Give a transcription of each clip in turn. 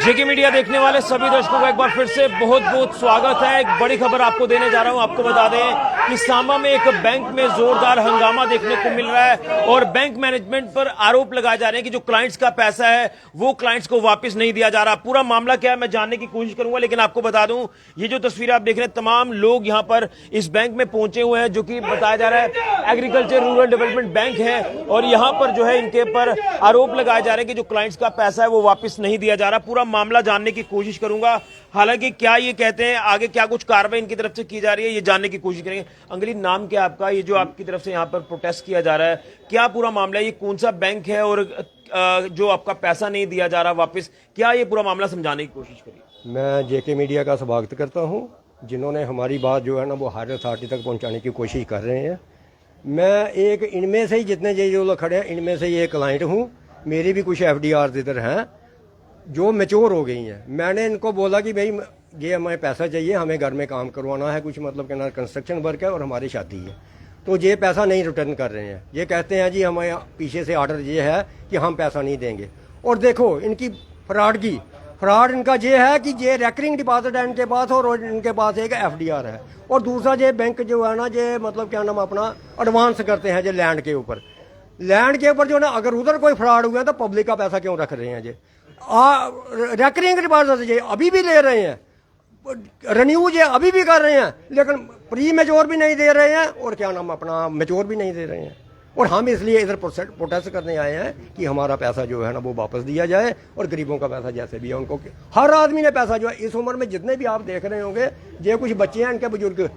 जेके media देखने वाले सभी दर्शकों का एक बार फिर से बहुत बहुत स्वागत है। एक बड़ी खबर आपको देने जा रहा हूं। आपको बता दें कि सांबा में एक बैंक में जोरदार हंगामा देखने को मिल रहा है और बैंक मैनेजमेंट पर आरोप लगाए जा रहे हैं कि जो क्लाइंट्स का पैसा है वो क्लाइंट्स को वापस नहीं दिया जा रहा। पूरा मामला क्या है मैं जानने की कोशिश करूंगा, लेकिन आपको बता दूं ये जो तस्वीर आप देख रहे हैं तमाम लोग यहां पर इस बैंक में पहुंचे हुए हैं, जो कि बताया जा रहा है एग्रीकल्चर रूरल डेवलपमेंट बैंक है और यहां पर जो है इनके पर आरोप लगाए जा रहे हैं कि जो क्लाइंट्स का पैसा है वो वापस नहीं दिया जा रहा। पूरा मामला जानने की कोशिश करूंगा। हालांकि क्या ये कहते हैं आगे क्या कुछ कार्रवाई इनकी तरफ से की जा रही है ये जानने की कोशिश करेंगे। अंगली नाम क्या आपका? ये जो आपकी तरफ से यहाँ पर प्रोटेस्ट किया जा रहा है क्या पूरा मामला है? ये कौन सा बैंक है और जो आपका पैसा नहीं दिया जा रहा वापस, क्या ये पूरा मामला समझाने की कोशिश करिए। मैं जेके मीडिया का स्वागत करता हूँ, जिन्होंने हमारी बात जो है ना वो हायर अथॉरिटी तक पहुँचाने की कोशिश कर रहे हैं। मैं एक इनमें से ही जितने जो लोग खड़े हैं इनमें से ये क्लाइंट हूँ। मेरी भी कुछ FDRs इधर हैं जो मैच्योर हो गई हैं। मैंने इनको बोला कि भाई ये हमें पैसा चाहिए, हमें घर में काम करवाना है कुछ, मतलब कि ना कंस्ट्रक्शन वर्क है और हमारी शादी है, तो ये पैसा नहीं रिटर्न कर रहे हैं। ये कहते हैं जी हमें पीछे से ऑर्डर ये है कि हम पैसा नहीं देंगे। और देखो इनकी फ्रॉड इनका ये है कि ये रेकरिंग डिपॉजिट है इनके पास और इनके पास एक FDR है। और दूसरा ये बैंक जो है ना ये मतलब क्या नाम अपना एडवांस करते हैं जो लैंड के ऊपर जो ना, अगर उधर कोई फ्रॉड हुआ तो पब्लिक का पैसा क्यों रख रहे हैं ये? रेकरिंग डिपॉजिट ये अभी भी ले रहे हैं, रिन्यू ये अभी भी कर रहे हैं, लेकिन प्री मेच्योर भी नहीं दे रहे हैं और क्या नाम अपना मेच्योर भी नहीं दे रहे हैं। और हम इसलिए इधर प्रोटेस्ट करने आए हैं कि हमारा पैसा जो है ना वो वापस दिया जाए और गरीबों का पैसा जैसे भी है उनको, हर आदमी ने पैसा जो है इस उम्र में जितने भी आप देख रहे होंगे, ये कुछ बच्चे हैं इनके बुजुर्ग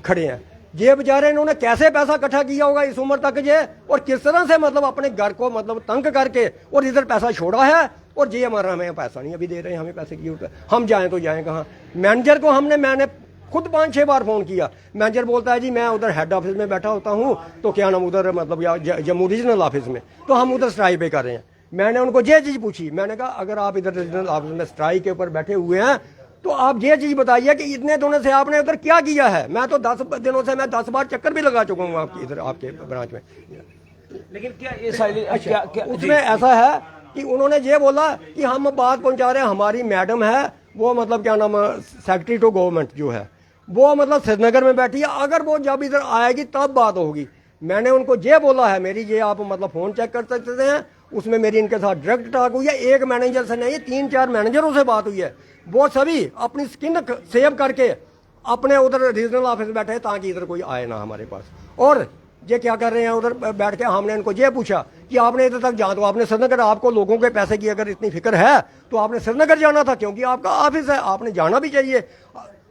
खड़े हैं, ये बेचारे इन्होंने कैसे पैसा इकट्ठा किया होगा इस उम्र तक ये, और किस तरह से मतलब अपने घर को मतलब तंग करके और इधर पैसा छोड़ा है। और ये हमारा हमें पैसा नहीं अभी दे रहे हैं, हमें पैसे की जरूरत है, हम जाएं तो जाएं कहाँ? मैनेजर को मैंने खुद 5-6 बार फोन किया। मैनेजर बोलता है जी मैं उधर हेड ऑफिस में बैठा होता हूँ, तो क्या नाम उधर मतलब जम्मू रीजनल ऑफिस में, तो हम उधर स्ट्राइक पे कर रहे हैं। मैंने उनको ये चीज़ पूछी, मैंने कहा अगर आप इधर रीजनल ऑफिस में स्ट्राइक के ऊपर बैठे हुए हैं तो आप ये चीज़ बताइए कि इतने दिनों से आपने उधर क्या किया है। मैं तो 10 दिनों से मैं 10 बार चक्कर भी लगा चुका हूँ आपकी इधर आपके ब्रांच में। लेकिन क्या ये क्या उसमें ऐसा है कि उन्होंने ये बोला कि हम बात पहुंचा रहे हैं, हमारी मैडम है वो मतलब क्या नाम सेक्रेटरी टू गवर्नमेंट जो है वो मतलब श्रीनगर में बैठी है, अगर वो जब इधर आएगी तब बात होगी। मैंने उनको ये बोला है, मेरी ये आप मतलब फ़ोन चेक कर सकते हैं, उसमें मेरी इनके साथ डायरेक्ट टॉक हुई है। एक मैनेजर से नहीं 3-4 मैनेजरों से बात हुई है। वो सभी अपनी स्किन सेव करके अपने उधर रीजनल ऑफिस में बैठे हैं ताकि इधर कोई आए ना हमारे पास। और ये क्या कर रहे हैं उधर बैठ के, हमने इनको ये पूछा कि आपने इधर तक जाना, तो आपने श्रीनगर, आपको लोगों के पैसे की अगर इतनी फिक्र है तो आपने श्रीनगर जाना था, क्योंकि आपका ऑफिस है, आपने जाना भी चाहिए।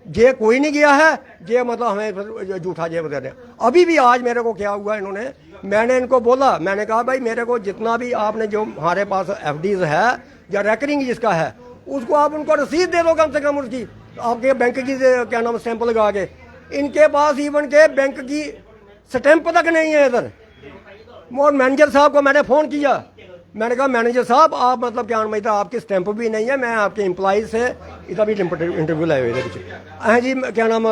ये कोई नहीं गया है, ये मतलब हमें झूठा ये बता रहे हैं। अभी भी आज मेरे को क्या हुआ, इन्होंने, मैंने इनको बोला, मैंने कहा भाई मेरे को जितना भी आपने जो हमारे पास FDs है या रेकरिंग जिसका है उसको आप उनको रसीद दे दो कम से कम, उसकी आपके बैंक की क्या नाम स्टैंप लगा के। इनके पास इवन के बैंक की स्टैंप तक नहीं है इधर। और मैनेजर साहब को मैंने फ़ोन किया, मैंने कहा मैनेजर साहब आप मतलब क्या नाम इधर आपकी स्टैंप भी नहीं है, मैं आपके एम्प्लॉय से इधर भी इंटरव्यू लाए हुए इधर। हाँ जी क्या नाम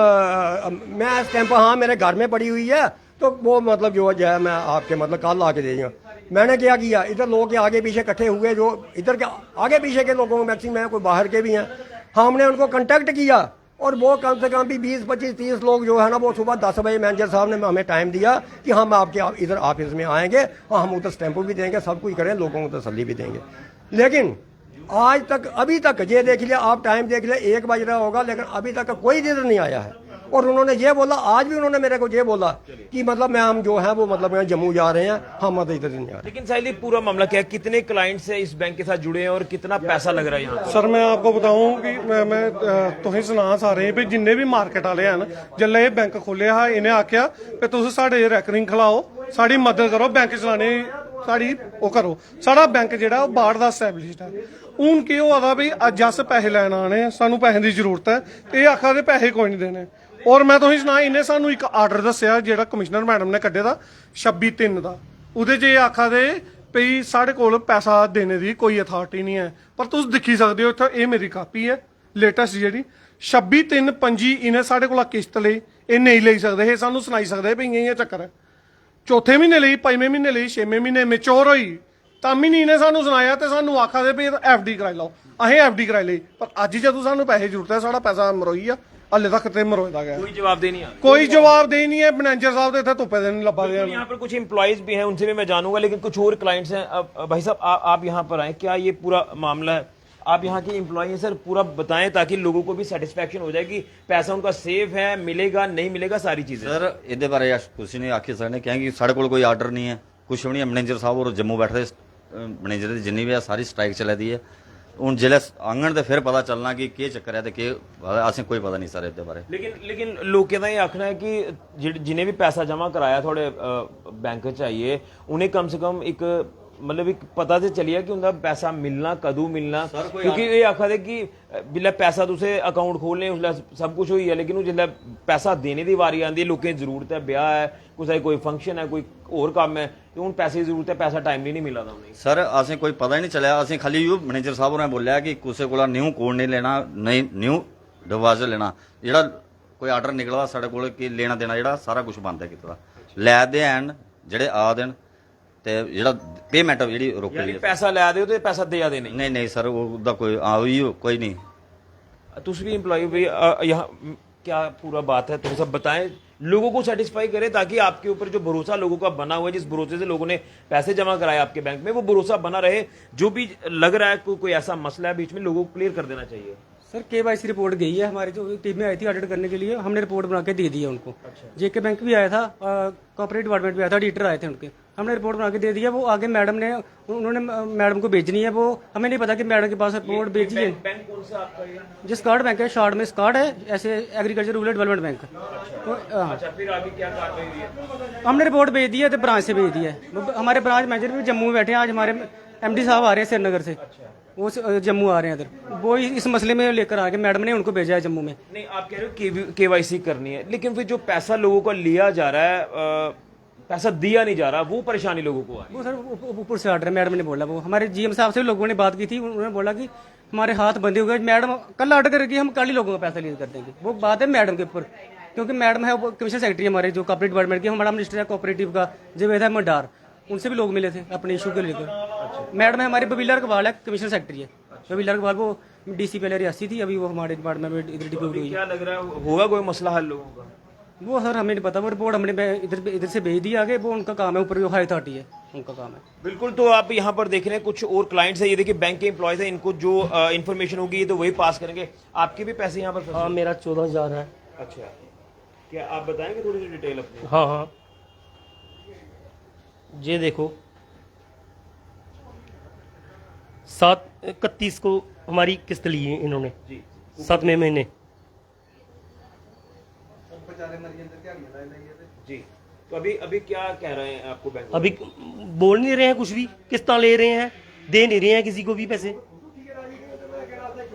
मैं स्टैंप हाँ मेरे घर में पड़ी हुई है, तो वो मतलब जो है मैं आपके मतलब कल आके दे दूँगा। मैंने क्या किया, इधर लोग के आगे पीछे इकट्ठे हुए, जो इधर के आगे पीछे के लोगों को मैक्सिमम है, कोई बाहर के भी हैं, हमने उनको कांटेक्ट किया और वो कम से कम भी 20-25-30 लोग जो है ना वो सुबह 10 बजे मैनेजर साहब ने हमें टाइम दिया कि हम आपके इधर ऑफिस में आएंगे और हम उधर स्टैंप भी देंगे, सब कुछ करें, लोगों को तसल्ली भी देंगे। लेकिन आज तक अभी तक ये देख लिया आप, टाइम देख लिया 1 बज रहा होगा, लेकिन अभी तक कोई इधर नहीं आया है। और उन्होंने ये बोला, आज भी उन्होंने मेरे को ये बोला कि मतलब मैं हम जो है वो मतलब जम्मू जा रहे हैं, हम मतलब इधर नहीं आ रहे। लेकिन साहिल पूरा मामला क्या है, कितने क्लाइंट्स है इस बैंक के साथ जुड़े हैं और कितना पैसा लग रहा है यहाँ? सर मैं आपको बताऊं कि मैं तुसें सुना सारे भी जिन्ने भी मार्केट वाले हैं जिसले एह् बैंक खोलिया हा इन्हें आख्या कि तुस साढ़े रैकरिंग खिलाओ, साड़ी मदद करो, बैंक चलाने साड़ी ओह् करो। साढ़ा बैंक जेह्ड़ा ओह् बाहर दा एस्टैबलिश्ड है। हून केह् होआ दा भी अज्ज अस पैसे लैन आने, सानू पैसे दी जरूरत है, ते आखा दे पैसे कोई नहीं देने। और मैं तुसें सुना इन्हें सानू एक आर्डर दस्सेआ जेह्ड़ा कमिश्नर मैडम ने कड्ढे दा 26/3 दा, उहदे च एह् आखा दे भई साढ़े कोल पैसा देने दी कोई अथॉरिटी नहीं है। पर तुस दिक्खी सकदे हो इत्थै, एह् मेरी कापी है लेटेस्ट जेह्ड़ी 26/3/25 इन्हें साढ़े कोला किश्त लेई, एह् नहीं लेई सकदे हे, सानू सनाई सकदे भई इ'यां चक्कर है। चौथे महीने लेई, 5वें महीने लेई, 6वें महीने मेच्योर होई, ਤਾਂ ਵੀ ਨਹੀਂ ਇਹਨੇ ਸਾਨੂੰ ਸੁਣਾਇਆ ਤੇ ਸਾਨੂੰ ਆਖਾ ਦੇ ਵੀ FD ਕਰਾਈ ਲਓ। ਅਸੀਂ FD ਕਰਾਈ ਲਈ, ਪਰ ਅੱਜ ਜਦੋਂ ਸਾਨੂੰ ਪੈਸੇ ਜ਼ਰੂਰਤ ਹੈ ਸਾਡਾ ਪੈਸਾ ਮਰੋਈ ਆ, ਹਾਲੇ ਤੱਕ ਤੇ ਮਰੋਇਦਾ ਗਿਆ। कोई जवाब नहीं आ ਕੋਈ ਜਵਾਬ ਦੇ ਨਹੀਂ ਹੈ। ਮੈਨੇਜਰ ਸਾਹਿਬ ਦੇ ਇੱਥੇ ਧੁੱਪੇ ਦੇ ਨਹੀਂ ਲੱਭਾ ਦੇ। यहाँ पर कुछ एम्प्लॉयज भी हैं, उनसे भी मैं जानूंगा, लेकिन कुछ और क्लाइंट्स हैं। अब भाई साहब आप यहाँ पर आए, क्या ये पूरा मामला है? आप यहाँ के एम्प्लॉय हैं सर, पूरा बताएं ताकि लोगों को भी सेटिस्फेक्शन हो जाए कि पैसा उनका सेफ है, मिलेगा नहीं मिलेगा, सारी चीजें। सर ਇਹਦੇ ਬਾਰੇ ਕੁਛ ਨਹੀਂ ਆਖੀ ਸਕਦੇ, ਕਿਉਂਕਿ ਸਾਡੇ ਕੋਲ ਕੋਈ ਆਰਡਰ ਨਹੀਂ ਹੈ, ਕੁਛ ਵੀ ਨਹੀਂ। ਮੈਨੇਜਰ ਸਾਹਿਬ ਔਰ ਜੰਮੂ ਬੈਠੇ ਮੈਨੇਜਰ ਦੀ ਜਿੰਨੀ ਵੀ ਆ ਸਾਰੀ ਸਟ੍ਰਾਈਕ ਚੱਲਦੀ ਹੈ। ਹੁਣ ਜਿਹੜੇ ਆਂਗਣ ਤੇ ਫਿਰ ਪਤਾ ਚੱਲਣਾ ਕਿ ਕੀ ਚੱਕਰ ਹੈ ਤੇ ਕੀ ਅਸੀਂ ਕੋਈ ਪਤਾ ਨਹੀਂ ਸਰ ਇਹਦੇ ਬਾਰੇ। लेकिन लोगों का ये आखना है कि जिन्हें भी पैसा जमा कराया थोड़े बैंक चाहिए, उन्हें कम से कम एक मतलब एक पता तो चलिए कि उनका पैसा मिलना कदू मिलना, क्योंकि ये आखा दे कि जिसले पैसा तुसे अकाउंट खोलने उसले सब कुछ हुई है, लेकिन जिसले पैसा देने की वारी आती है, लोगों की जरूरत है, ब्याह है, कुछ कोई फंक्शन है, कोई और काम है, तो उन पैसे की जरूरत है, पैसा टाइमली नहीं मिला था उन्हें। सर असें कोई पता ही नहीं चलिया, असें खाली यो मैनेजर साहब ने बोलिया कि कुसे कोला न्यू कोड नहीं लेना, नहीं न्यू डिपॉजिट लेना, जेड़ा कोई आर्डर निकलदा साडे कोल कि लेना देना जेड़ा सारा कुछ बंद है कीता। लै दे हैन जेड़े आ देन ते जेड़ा पेमेंट जेड़ी रोक ली। पैसा लै दे तो पैसा दे दे नहीं। नहीं सर ओदा कोई नहीं। तुम भी एम्प्लॉय भी यहाँ क्या पूरा बात है, तुम सब बताएं, लोगों को सेटिस्फाई करें, ताकि आपके ऊपर जो भरोसा लोगों का बना हुआ है, जिस भरोसे से लोगों ने पैसे जमा कराए आपके बैंक में, वो भरोसा बना रहे। जो भी लग रहा है कोई ऐसा मसला है बीच में, लोगों को क्लियर कर देना चाहिए। सर KYC रिपोर्ट गई है, हमारी जो टीम में आई थी ऑडिट करने के लिए, हमने रिपोर्ट बना के दे दी है उनको। JK बैंक भी आया था, कॉर्पोरेट डिपार्टमेंट भी आया था, ऑडिटर आए थे उनके, हमने रिपोर्ट बना के दे दिया। वो आगे मैडम ने उन्होंने मैडम को भेजनी है, वो हमें नहीं पता कि मैडम के पास रिपोर्ट भेजी है। बैंक कौन सा आपका ये? जो स्कार्ड बैंक है, शॉर्ट में स्कार्ड है, ऐसे एग्रीकल्चर रूरल डेवलपमेंट बैंक। अच्छा, फिर आगे क्या कार्रवाई हुई है? हमने रिपोर्ट भेज दी है, तो ब्रांच से भेज दी है। हमारे ब्रांच मैनेजर भी जम्मू में बैठे हैं, आज हमारे MD साहब आ रहे हैं श्रीनगर से, वो जम्मू आ रहे हैं इधर, वो इस मसले में लेकर आके मैडम ने उनको भेजा है जम्मू में। नहीं, आप कह रहे हो KYC करनी है, लेकिन फिर जो पैसा लोगों को लिया जा रहा है, पैसा दिया नहीं जा रहा, वो परेशानी लोगों को आ रही है। वो सर ऊपर से ऑर्डर है, मैडम ने बोला, वो हमारे GM साहब से लोगों ने बात की थी, उन्होंने बोला कि हमारे हाथ बंधे हुए, मैडम कल ऑर्डर करेगी, हम कल ही लोगों का पैसा रिलीज कर देंगे। वो बात है मैडम के ऊपर, क्योंकि मैडम है वो कमिश्नर सेक्रेटरी हमारे जो कॉर्पोरेट डिपार्टमेंट की, हमारा मिनिस्टर है कोऑपरेटिव का जवेद अहमद डार, उनसे भी लोग मिले थे अपने इशू को लेकर। मैडम है हमारे बबीला अग्रवाल है, कमिश्नर सेक्रेटरी है बबीला अग्रवाल, वो DC पहले रियासी थी, अभी वो हमारे डिपार्टमेंट में इधर डिप्यूट हुई है। क्या लग रहा है होगा कोई मसला हल लोगों का? वो सर हमें नहीं पता, वो रिपोर्ट हमने इधर से भेज दी आगे, वो उनका काम है, ऊपर जो हाई अथॉरिटी है उनका काम है। बिल्कुल, तो आप यहाँ पर देख रहे हैं कुछ और क्लाइंट्स है, ये देखिए बैंक के एम्प्लॉयज है, इनको जो इन्फॉर्मेशन होगी ये तो वही पास करेंगे। आपके भी पैसे यहाँ पर फंसे? हाँ मेरा 14,000 है। अच्छा, क्या आप बताएंगे थोड़ी सी डिटेल अपनी? हाँ ये देखो 7/31 को हमारी किस्त ली है इन्होंने, 7वें महीने। जी, तो अभी क्या कह रहे हैं आपको बैंक? अभी बोल नहीं रहे हैं कुछ भी, किस्तां ले रहे हैं, दे नहीं रहे हैं किसी को भी पैसे।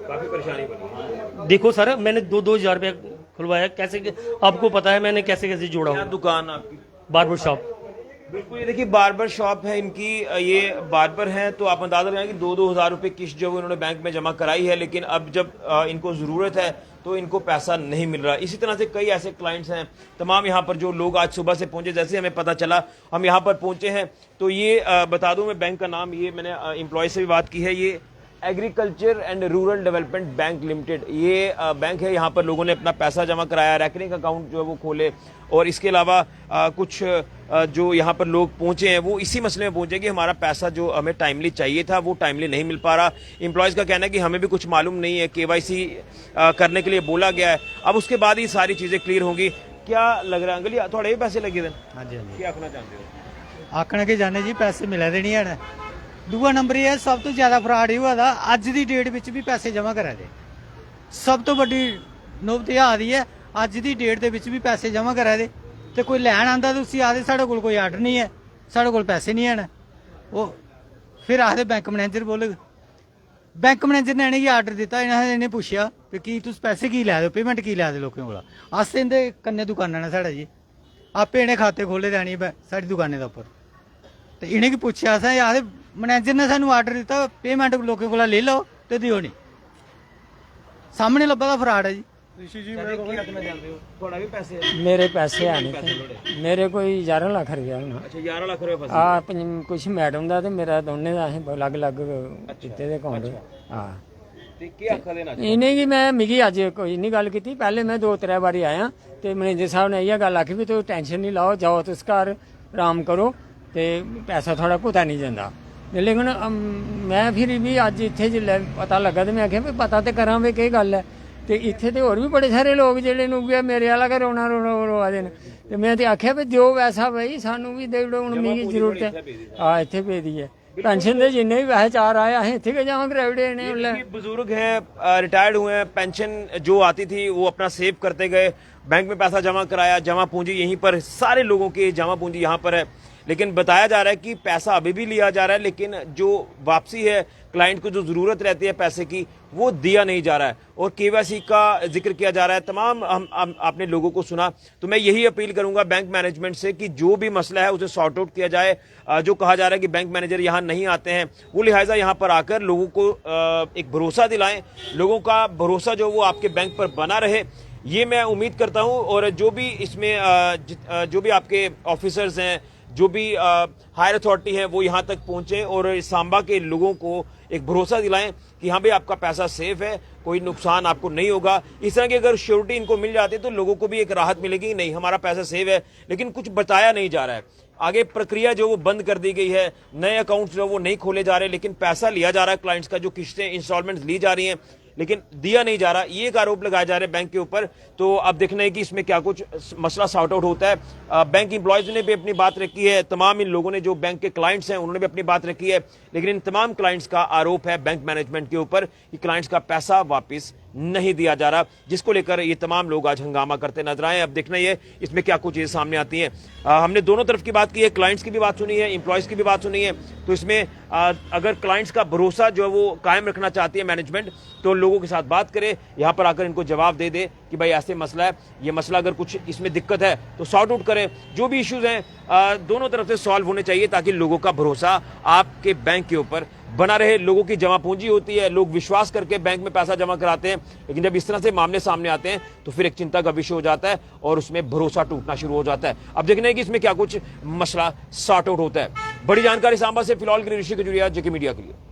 काफी परेशानी बनी। देखो सर मैंने 2-2 हज़ार रुपया खुलवाया, कैसे आपको पता है मैंने कैसे कैसे जोड़ा क्या हूँ। दुकान आपकी? Barber shop. बिल्कुल, ये देखिए बार्बर शॉप है इनकी, ये बार्बर है, तो आप अंदाजा लगाएं कि 2-2 हज़ार रुपये किस्त जो इन्होंने बैंक में जमा कराई है, लेकिन अब जब इनको ज़रूरत है तो इनको पैसा नहीं मिल रहा। इसी तरह से कई ऐसे क्लाइंट्स हैं, तमाम यहाँ पर जो लोग आज सुबह से पहुंचे, जैसे हमें पता चला हम यहाँ पर पहुंचे हैं, तो ये बता दूं मैं बैंक का नाम, ये मैंने एम्प्लॉय से भी बात की है, ये agriculture and rural development bank limited ये बैंक है। यहाँ पर लोगों ने अपना पैसा जमा कराया, रैकरिंग अकाउंट जो है वो खोले, और इसके अलावा कुछ जो यहाँ पर लोग पहुंचे हैं वो इसी मसले में पहुंचे कि हमारा पैसा जो हमें टाइमली चाहिए था वो टाइमली नहीं मिल पा रहा। एम्प्लॉयज़ का कहना है कि हमें भी कुछ मालूम नहीं है, KYC करने के लिए बोला गया है, अब उसके बाद ही सारी चीज़ें क्लियर होंगी। क्या लग रहा है अंकल जी, थोड़े भी पैसे लगे थे? हाँ जी, क्या आखना चाहते हो? आखना कि जाने जी पैसे मिले दे नहीं है। दूआ नंबर ये है, सब तो ज्यादा फ्रॉड ही हुआ था अज की डेट में भी पैसे जमा करा दे। सब तो बड़ी नौबत आ रही है, अज की डेट के भी पैसे जमा करा दे, तो कोई लैन आंदा तो उसी आखते साढ़े कोल कोई आर्डर नहीं है, साढ़े कोल पैसे नहीं है। वो फिर आखते बैंक मैनेजर बोल, बैंक मैनेजर ने इन्हें आर्डर दिता, इन्हें पूछा कि तुम पैसे की लै दो, पेमेंट की लै दो लोगों को। अस इन्हें कन्ने दुकाना ने साढ़ा जी आपे इन्हें खाते खोले देनी साड़ी दुकानें उपर, तो इन्हें की पूछा अस आखते मैनेजर ने सानू आर्डर दिता, पेमेंट लोगों को ले लो तो दिओ नहीं। सामने लब्भा दा फ्रॉड है जी। ऋषि जी क्या रखना चाहते हो? थोड़ा भी पैसे है? ਮੇਰੇ ਪੈਸੇ ਆ ਨਹੀਂ ਮੇਰੇ ਕੋਈ 11 ਲੱਖ ਰੁਪਇਆ ਹੋਣਾ अच्छा 11 लाख रुपए फंसे ਆ ਕੁਝ ਮੈਡਮ ਦਾ ਤੇ ਮੇਰਾ ਦੋਨੇ ਦਾ ਅਸੀਂ ਅਲੱਗ-ਅਲੱਗ ਕੀਤੇ ਦੇ ਅਕਾਊਂਟ ਹਾਂ ਤੇ ਕੀ ਆਖਾ ਦੇਣਾ ਇਹਨੇ ਕਿ ਮੈਂ ਮਿਗੀ ਅੱਜ ਕੋਈ ਨਹੀਂ ਗੱਲ ਕੀਤੀ ਪਹਿਲੇ ਮੈਂ 2-3 ਵਾਰੀ ਆਇਆ ਤੇ ਮੈਨੇਜਰ ਸਾਹਿਬ ਨੇ ਇਹ ਗੱਲ ਆਖੀ ਵੀ ਤੂੰ ਟੈਨਸ਼ਨ ਨਹੀਂ ਲਾਓ ਜਾਓ ਤੁਸੀਂ ਘਰ ਆਰਾਮ ਕਰੋ ਤੇ ਪੈਸਾ ਥੋੜਾ ਪਤਾ ਨਹੀਂ ਜਾਂਦਾ ਲੇਕਿਨ ਮੈਂ ਫਿਰ ਵੀ ਅੱਜ ਇੱਥੇ ਜੇ ਪਤਾ ਲੱਗਾ ਤੇ ਮੈਂ ਆਖਿਆ ਵੀ ਪਤਾ ਤੇ ਕਰਾਂ ਵੀ ਕੀ ਗੱਲ ਹੈ ਤੇ ਇੱਥੇ ਤੇ ਹੋਰ ਵੀ ਬੜੇ ਸਾਰੇ ਲੋਕ ਜਿਹੜੇ ਨੂੰ ਵੀ ਮੇਰੇ ਵਾਲਾ ਕਿ ਰੋਣਾ ਰੋਵਾ ਦੇਣ ਤੇ ਮੈਂ ਤੇ ਆਖਿਆ ਵੀ ਜੋ ਵੈਸਾ ਬਈ ਸਾਨੂੰ ਵੀ ਦੇ ਦਿਓ ਹੁਣ ਮੇਰੀ ਜ਼ਰੂਰਤ ਹੈ ਆ ਇੱਥੇ ਭੇਜ ਦਈਏ पेंशन दे जिन्ने भी वैसे चार आए हैं इतने जमा कराइडे ने बुजुर्ग हैं रिटायर्ड हुए हैं पेंशन जो आती थी वो अपना सेव करते गए बैंक में पैसा जमा कराया जमा पूंजी यहीं पर सारे लोगों की जमा पूंजी यहाँ पर है लेकिन बताया जा रहा है कि पैसा अभी भी लिया जा रहा है लेकिन जो वापसी है क्लाइंट को जो जरूरत रहती है पैसे की वो दिया नहीं जा रहा है और केवाईसी का जिक्र किया जा रहा है तमाम आपने लोगों को सुना तो मैं यही अपील करूंगा बैंक मैनेजमेंट से कि जो भी मसला है उसे सॉर्ट आउट किया जाए जो कहा जा रहा है कि बैंक मैनेजर यहाँ नहीं आते हैं वो लिहाजा यहाँ पर आकर लोगों को एक भरोसा दिलाएं लोगों का भरोसा जो वो आपके बैंक पर बना रहे ये मैं उम्मीद करता हूँ और जो भी इसमें जो भी आपके ऑफिसर्स हैं जो भी हायर अथॉरिटी है वो यहाँ तक पहुंचे और सांबा के लोगों को एक भरोसा दिलाएं कि हाँ भाई आपका पैसा सेफ है कोई नुकसान आपको नहीं होगा इस तरह की अगर श्योरिटी इनको मिल जाती तो लोगों को भी एक राहत मिलेगी नहीं हमारा पैसा सेफ है लेकिन कुछ बताया नहीं जा रहा है आगे प्रक्रिया जो वो बंद कर दी गई है नए अकाउंट्स जो वो नहीं खोले जा रहे लेकिन पैसा लिया जा रहा है क्लाइंट्स का जो किस्तें इंस्टॉलमेंट ली जा रही हैं लेकिन दिया नहीं जा रहा ये एक आरोप लगाए जा रहे हैं बैंक के ऊपर तो अब देखना है कि इसमें क्या कुछ मसला सॉर्ट आउट होता है बैंक एम्प्लॉयज ने भी अपनी बात रखी है तमाम इन लोगों ने जो बैंक के क्लाइंट्स हैं उन्होंने भी अपनी बात रखी है लेकिन इन तमाम क्लाइंट्स का आरोप है बैंक मैनेजमेंट के ऊपर कि क्लाइंट्स का पैसा वापस नहीं दिया जा रहा जिसको लेकर ये तमाम लोग आज हंगामा करते नजर आए अब देखना ये इसमें क्या कुछ चीजें सामने आती हैं हमने दोनों तरफ की बात की है क्लाइंट्स की भी बात सुनी है एम्प्लॉयज की भी बात सुनी है तो इसमें अगर क्लाइंट्स का भरोसा जो है वो कायम रखना चाहती है मैनेजमेंट तो लोगों के साथ बात करे यहाँ पर आकर इनको जवाब दे दे कि भाई ऐसे मसला है ये मसला अगर कुछ इसमें दिक्कत है तो सॉर्ट आउट करें जो भी इश्यूज हैं दोनों तरफ से सॉल्व होने चाहिए ताकि लोगों का भरोसा आपके बैंक के ऊपर बना रहे लोगों की जमा पूंजी होती है लोग विश्वास करके बैंक में पैसा जमा कराते हैं लेकिन जब इस तरह से मामले सामने आते हैं तो फिर एक चिंता का विषय हो जाता है और उसमें भरोसा टूटना शुरू हो जाता है अब देखना है कि इसमें क्या कुछ मसला सॉर्ट आउट होता है बड़ी जानकारी सांबा से फिलहाल के लिए ऋषि खजुरिया जेके मीडिया के लिए।